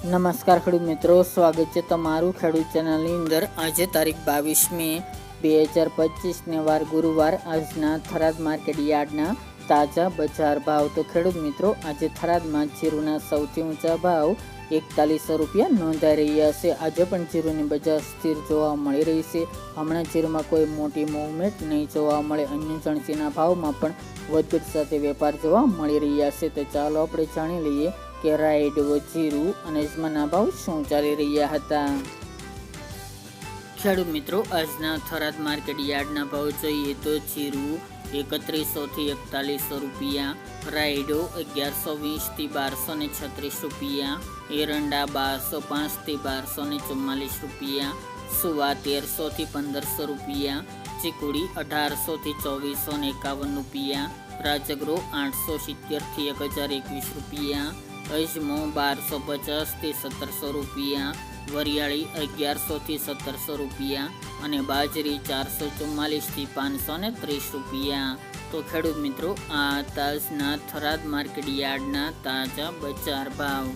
નમસ્કાર ખેડૂત મિત્રો, સ્વાગત છે તમારું ખેડૂત ચેનલની અંદર। આજે તારીખ 22 મે 2025 ને વાર ગુરુવાર। આજના થરાદ માર્કેટ યાર્ડના તાજા બજાર ભાવ। તો ખેડૂત મિત્રો, આજે થરાદમાં જીરુના સૌથી ઊંચા ભાવ 4100 રૂપિયા નોંધાઈ રહ્યા છે। આજે પણ જીરુની બજાર સ્થિર જોવા મળી રહી છે। હમણાં જીરુમાં કોઈ મોટી મૂવમેન્ટ નહીં જોવા મળે। અન્ય જણસીના ભાવમાં પણ વધઘટ સાથે વેપાર જોવા મળી રહ્યા છે। તો ચાલો આપણે જાણી લઈએ કે રાયડો, જીરું અને અજમાના ભાવ શું ચાલી રહ્યા હતા। ખેડૂત મિત્રો, આજના થરાદ માર્કેટ યાર્ડના ભાવ જોઈએ તો જીરું 3100 થી 4100 રૂપિયા, રાયડો 1120 થી 1236 રૂપિયા, એરંડા 1205 થી 1244 રૂપિયા, સુવા 1300 થી 1500 રૂપિયા, ચીકુડી 1800 થી 2451 રૂપિયા, રાજગરો 870 થી 1021 રૂપિયા, અજમો 1250 થી 1700 રૂપિયા, વરિયાળી 1100 થી 1700 રૂપિયા અને બાજરી 444 થી 530 રૂપિયા। તો ખેડૂત મિત્રો, આ તાજના થરાદ માર્કેટ યાર્ડના તાજા બજાર ભાવ।